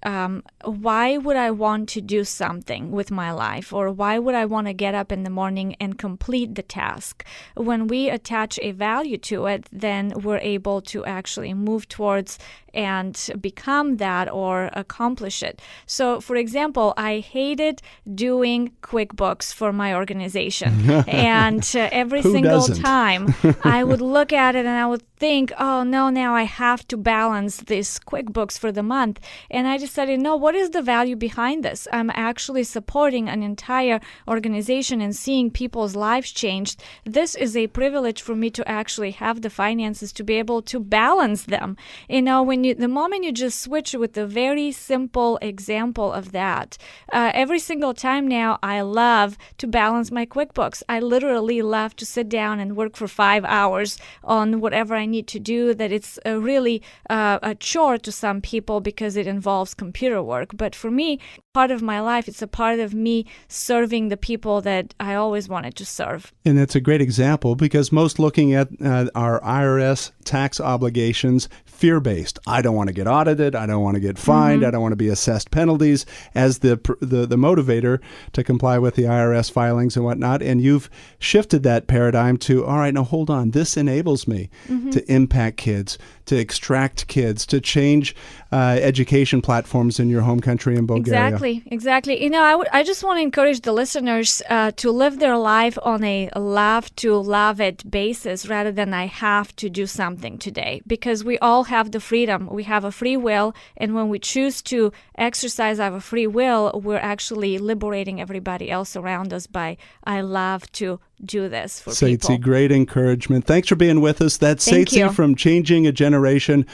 Why would I want to do something with my life? Or why would I want to get up in the morning and complete the task? When we attach a value to it, then we're able to actually move towards and become that or accomplish it. So, for example, I hated doing QuickBooks for my organization. And every single time I would look at it and I would think, oh no, now I have to balance this QuickBooks for the month. And I decided, no, what is the value behind this? I'm actually supporting an entire organization and seeing people's lives changed. This is a privilege for me to actually have the finances to be able to balance them. You know, when the moment you just switch with a very simple example of that, every single time now I love to balance my QuickBooks. I literally love to sit down and work for 5 hours on whatever I need to do, that it's really a chore to some people because it involves computer work. But for me, part of my life, it's a part of me serving the people that I always wanted to serve. And it's a great example because most looking at our IRS tax obligations, fear-based. I don't want to get audited. I don't want to get fined. I don't want to be assessed penalties as the motivator to comply with the IRS filings and whatnot. And you've shifted that paradigm to, all right, now hold on. This enables me to impact kids, to extract kids, to change education platforms in your home country in Bulgaria. Exactly. You know, I just want to encourage the listeners to live their life on a love to love it basis rather than I have to do something today, because we all have the freedom. We have a free will, and when we choose to exercise our free will, we're actually liberating everybody else around us by I love to do this for people. Satsi, great encouragement. Thanks for being with us. That's Satsi from Changing a Generation.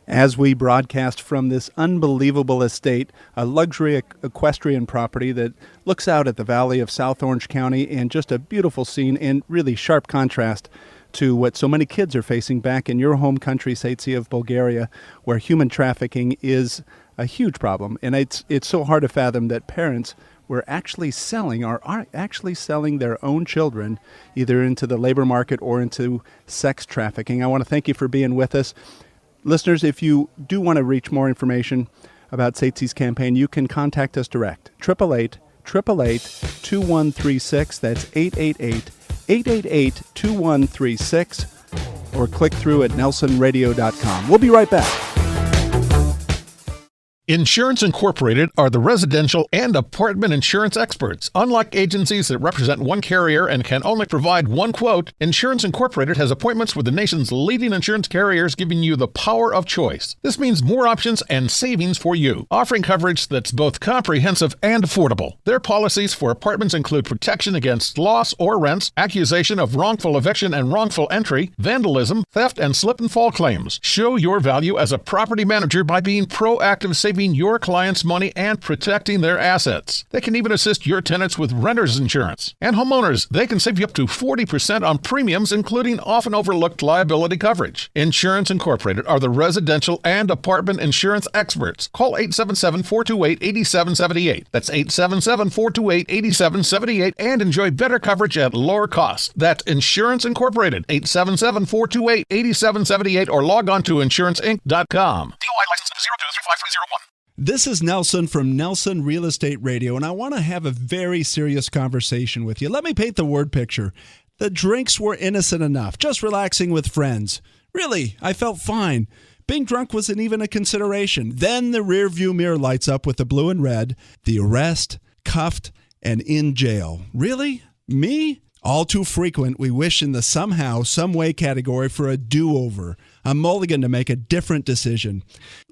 As we broadcast from this unbelievable estate, a luxury equestrian property that looks out at the valley of South Orange County, and just a beautiful scene in really sharp contrast to what so many kids are facing back in your home country, Satsi, of Bulgaria, where human trafficking is a huge problem. And it's so hard to fathom that parents were actually selling or are actually selling their own children either into the labor market or into sex trafficking. I want to thank you for being with us. Listeners, if you do want to reach more information about Satsi's campaign, you can contact us direct. 888-888-2136. That's 888-888-2136. Or click through at nelsonradio.com. We'll be right back. Insurance Incorporated are the residential and apartment insurance experts. Unlike agencies that represent one carrier and can only provide one quote, Insurance Incorporated has appointments with the nation's leading insurance carriers, giving you the power of choice. This means more options and savings for you, offering coverage that's both comprehensive and affordable. Their policies for apartments include protection against loss or rents, accusation of wrongful eviction and wrongful entry, vandalism, theft, and slip and fall claims. Show your value as a property manager by being proactive, saving your clients' money and protecting their assets. They can even assist your tenants with renter's insurance. And homeowners, they can save you up to 40% on premiums, including often overlooked liability coverage. Insurance Incorporated are the residential and apartment insurance experts. Call 877-428-8778. That's 877-428-8778 and enjoy better coverage at lower cost. That's Insurance Incorporated, 877-428-8778 or log on to insuranceinc.com. DOI license number 0235301. This is Nelson from Nelson Real Estate Radio, and I want to have a very serious conversation with you. Let me paint the word picture. The drinks were innocent enough, just relaxing with friends. Really, I felt fine. Being drunk wasn't even a consideration. Then the rearview mirror lights up with the blue and red, the arrest, cuffed, and in jail. Really? Me? All too frequent, we wish in the somehow, someway category for a do-over, a mulligan to make a different decision.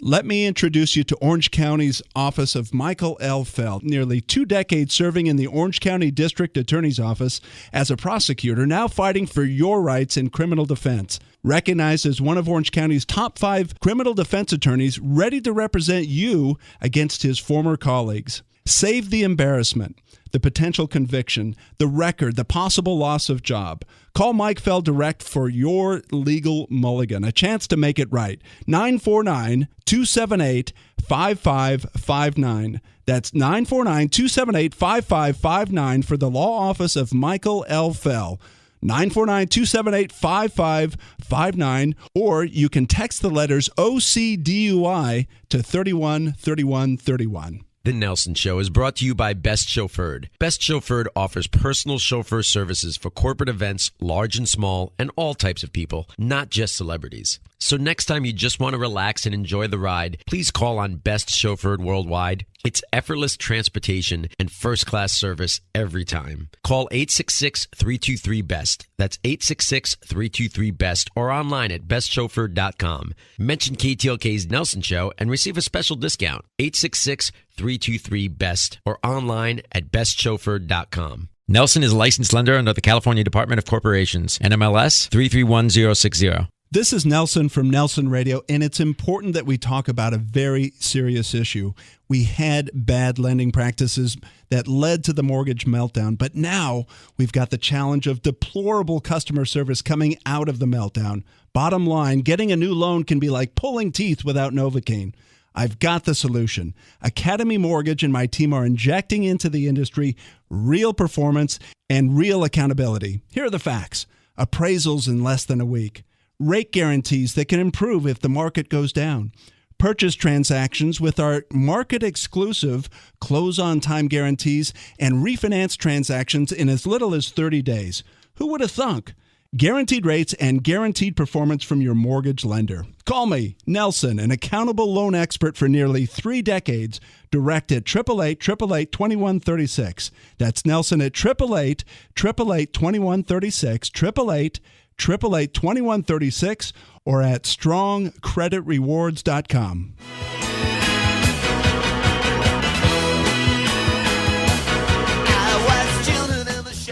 Let me introduce you to Orange County's office of Michael L. Feld. Nearly 2 decades serving in the Orange County District Attorney's Office as a prosecutor, now fighting for your rights in criminal defense. Recognized as one of Orange County's top 5 criminal defense attorneys, ready to represent you against his former colleagues. Save the embarrassment, the potential conviction, the record, the possible loss of job. Call Mike Feld direct for your legal mulligan, a chance to make it right. 949-278-5559. That's 949-278-5559 for the law office of Michael L. Feld. 949-278-5559, or you can text the letters OCDUI to 313131. The Nelson Show is brought to you by Best Chauffeured. Best Chauffeured offers personal chauffeur services for corporate events, large and small, and all types of people, not just celebrities. So next time you just want to relax and enjoy the ride, please call on Best Chauffeured Worldwide. It's effortless transportation and first-class service every time. Call 866-323-BEST. That's 866-323-BEST or online at bestchauffeured.com. Mention KTLK's Nelson Show and receive a special discount. 866-323-BEST or online at bestchauffeured.com. Nelson is a licensed lender under the California Department of Corporations, NMLS 331060. This is Nelson from Nelson Radio, and it's important that we talk about a very serious issue. We had bad lending practices that led to the mortgage meltdown, but now we've got the challenge of deplorable customer service coming out of the meltdown. Bottom line, getting a new loan can be like pulling teeth without Novocaine. I've got the solution. Academy Mortgage and my team are injecting into the industry real performance and real accountability. Here are the facts. Appraisals in less than a week. Rate guarantees that can improve if the market goes down. Purchase transactions with our market-exclusive close-on-time guarantees and refinance transactions in as little as 30 days. Who would have thunk? Guaranteed rates and guaranteed performance from your mortgage lender. Call me, Nelson, an accountable loan expert for nearly 3 decades, direct at 888-888-2136. That's Nelson at 888-888-2136, 888-888-2136, or at strongcreditrewards.com.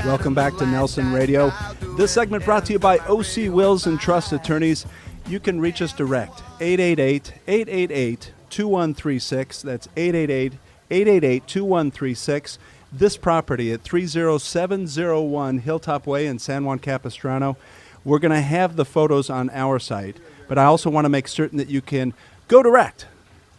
Welcome back to Nelson Radio. This segment brought to you by OC Wills and Trust Attorneys. You can reach us direct, 888-888-2136. That's 888-888-2136. This property at 30701 Hilltop Way in San Juan Capistrano. We're going to have the photos on our site, but I also want to make certain that you can go direct.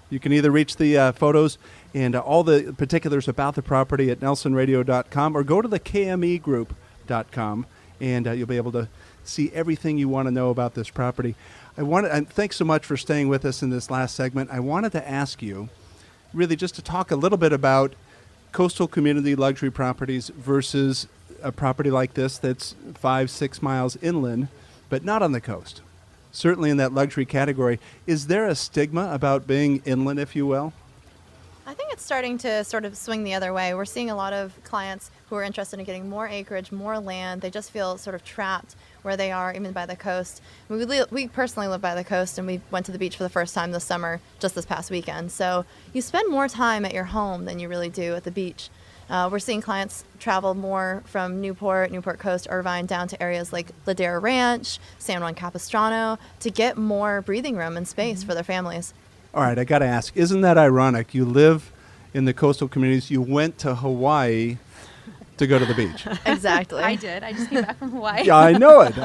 You can either reach the photos and all the particulars about the property at nelsonradio.com or go to the KMEgroup.com, and you'll be able to see everything you want to know about this property. And thanks so much for staying with us in this last segment. I wanted to ask you really just to talk a little bit about coastal community luxury properties versus a property like this that's 5-6 miles inland, but not on the coast. Certainly in that luxury category. Is there a stigma about being inland, if you will? it's starting to sort of swing the other way. We're seeing a lot of clients who are interested in getting more acreage, more land. They just feel sort of trapped where they are, even by the coast. We personally live by the coast, and we went to the beach for the first time this summer, just this past weekend. So you spend more time at your home than you really do at the beach. We're seeing clients travel more from Newport Coast, Irvine, down to areas like Ladera Ranch, San Juan Capistrano, to get more breathing room and space for their families. All right, I got to ask, isn't that ironic? You live in the coastal communities. You went to Hawaii to go to the beach. Exactly. I did. I just came back from Hawaii. Yeah, I know it.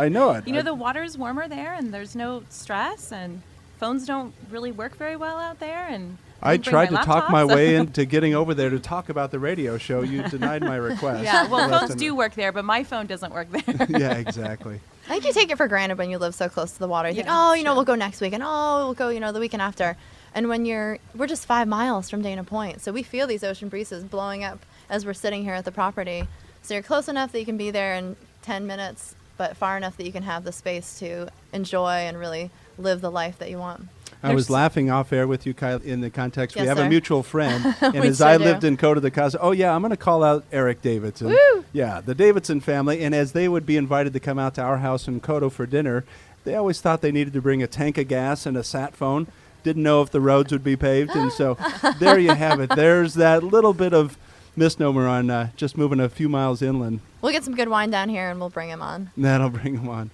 You know, the water is warmer there, and there's no stress, and phones don't really work very well out there, and I tried to talk my way into getting over there to talk about the radio show. You denied my request. Yeah, well, phones do work there, but my phone doesn't work there. Yeah, exactly. I think you take it for granted when you live so close to the water. You think, we'll go next week, and we'll go, the weekend after. And when we're just 5 miles from Dana Point, so we feel these ocean breezes blowing up as we're sitting here at the property. So you're close enough that you can be there in 10 minutes, but far enough that you can have the space to enjoy and really live the life that you want. I was laughing off air with you, Kyle, in the context. Yes, we have sir. a mutual friend, and We as sure I do. lived in Coda the Casa, I'm going to call out Eric Davidson. Woo! Yeah, the Davidson family, and as they would be invited to come out to our house in Coda for dinner, they always thought they needed to bring a tank of gas and a sat phone. Didn't know if the roads would be paved, and so there you have it. There's that little bit of misnomer on just moving a few miles inland. We'll get some good wine down here, and we'll bring him on. That'll bring them on.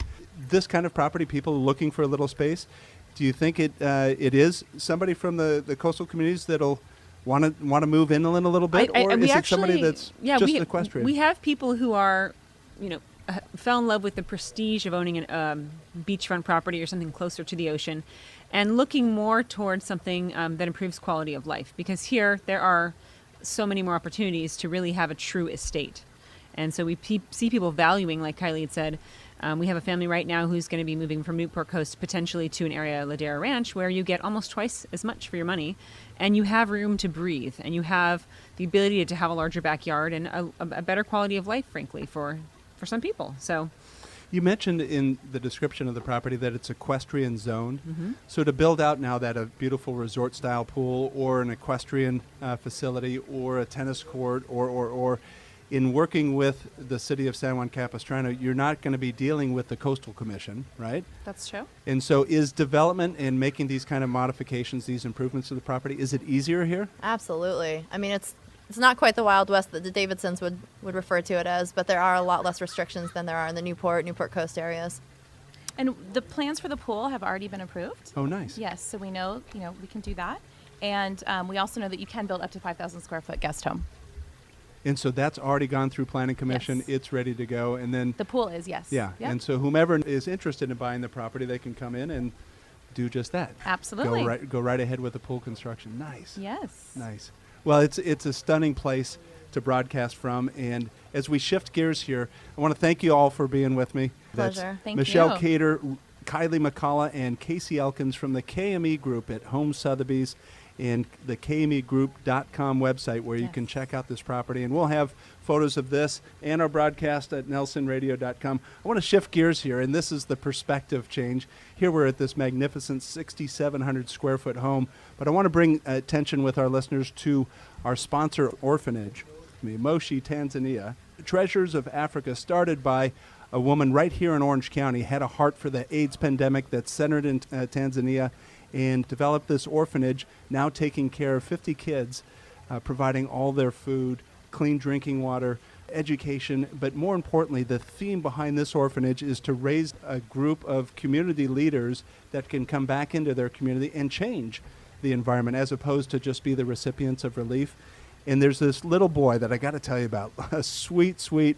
This kind of property, people looking for a little space, do you think it is somebody from the coastal communities that'll want to move inland a little bit, or is it somebody that's just an equestrian? We have people who are, fell in love with the prestige of owning a beachfront property or something closer to the ocean, and looking more towards something that improves quality of life. Because here there are so many more opportunities to really have a true estate, and so we see people valuing, like Kylie had said. We have a family right now who's going to be moving from Newport Coast potentially to an area, Ladera Ranch, where you get almost twice as much for your money, and you have room to breathe, and you have the ability to have a larger backyard and a better quality of life, frankly, for some people. So, you mentioned in the description of the property that it's equestrian zoned. Mm-hmm. So to build out now that a beautiful resort-style pool or an equestrian facility or a tennis court or in working with the city of San Juan Capistrano, you're not going to be dealing with the Coastal Commission, right? That's true. And so is development and making these kind of modifications, these improvements to the property, is it easier here? Absolutely. I mean, it's not quite the Wild West that the Davidsons would refer to it as, but there are a lot less restrictions than there are in the Newport Coast areas. And the plans for the pool have already been approved. Oh, nice. Yes, so we know, we can do that. And we also know that you can build up to 5,000 square foot guest home. And so that's already gone through Planning Commission. Yes. It's ready to go. And then the pool is, yes. Yeah. Yep. And so whomever is interested in buying the property, they can come in and do just that. Absolutely. Go right ahead with the pool construction. Nice. Yes. Nice. Well, it's a stunning place to broadcast from. And as we shift gears here, I want to thank you all for being with me. Pleasure. That's Thank Michelle you. Cater, Kylie McCullough, and Casey Elkins from the KME Group at Home Sotheby's and the KMEgroup.com website, where you can check out this property. And we'll have photos of this and our broadcast at nelsonradio.com. I want to shift gears here, and this is the perspective change. Here we're at this magnificent 6,700 square foot home, but I want to bring attention with our listeners to our sponsor orphanage, Moshi, Tanzania. Treasures of Africa, started by a woman right here in Orange County, had a heart for the AIDS pandemic that's centered in Tanzania, and developed this orphanage, now taking care of 50 kids, providing all their food, clean drinking water, education. But more importantly, the theme behind this orphanage is to raise a group of community leaders that can come back into their community and change the environment, as opposed to just be the recipients of relief. And there's this little boy that I got to tell you about, a sweet, sweet,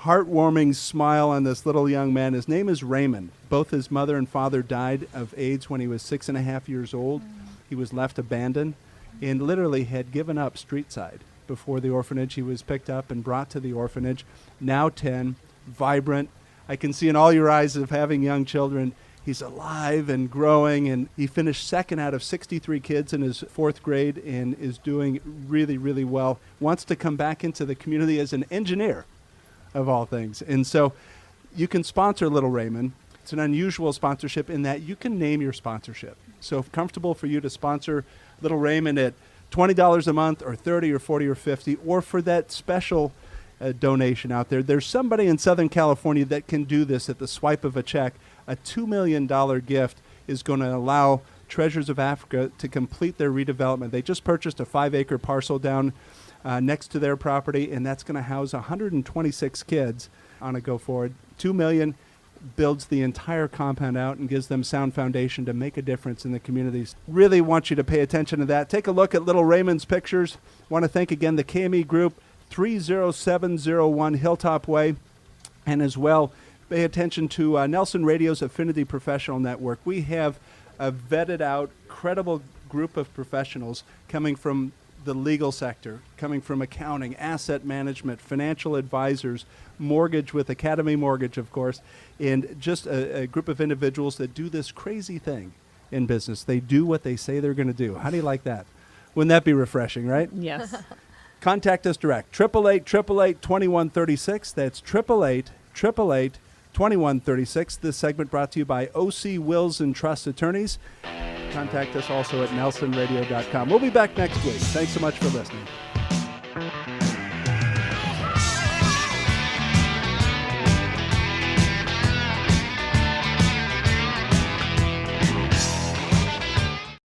heartwarming smile on this little young man. His name is Raymond. Both his mother and father died of AIDS when he was 6.5 years old. He was left abandoned and literally had given up street side before the orphanage. He was picked up and brought to the orphanage, now 10, vibrant. I can see in all your eyes of having young children, he's alive and growing, and he finished second out of 63 kids in his 4th grade and is doing really, really well. Wants to come back into the community as an engineer, of all things. And so you can sponsor Little Raymond. It's an unusual sponsorship in that you can name your sponsorship. So if comfortable for you to sponsor Little Raymond at $20 a month or $30 or $40 or $50, or for that special donation out there. There's somebody in Southern California that can do this at the swipe of a check. A $2 million gift is going to allow Treasures of Africa to complete their redevelopment. They just purchased a 5-acre parcel down next to their property, and that's going to house 126 kids on a go forward. $2 million builds the entire compound out and gives them sound foundation to make a difference in the communities. Really want you to pay attention to that. Take a look at Little Raymond's pictures. Want to thank again the KME Group, 30701 Hilltop Way, and as well pay attention to Nelson Radio's Affinity Professional Network. We have a vetted out, credible group of professionals coming from the legal sector, coming from accounting, asset management, financial advisors, mortgage with Academy Mortgage, of course, and just a group of individuals that do this crazy thing in business. They do what they say they're going to do. How do you like that? Wouldn't that be refreshing, right? Yes. Contact us direct, 888-888-2136. That's 888-888-2136. This segment brought to you by OC Wills and Trust Attorneys. Contact us also at nelsonradio.com. We'll be back next week. Thanks so much for listening.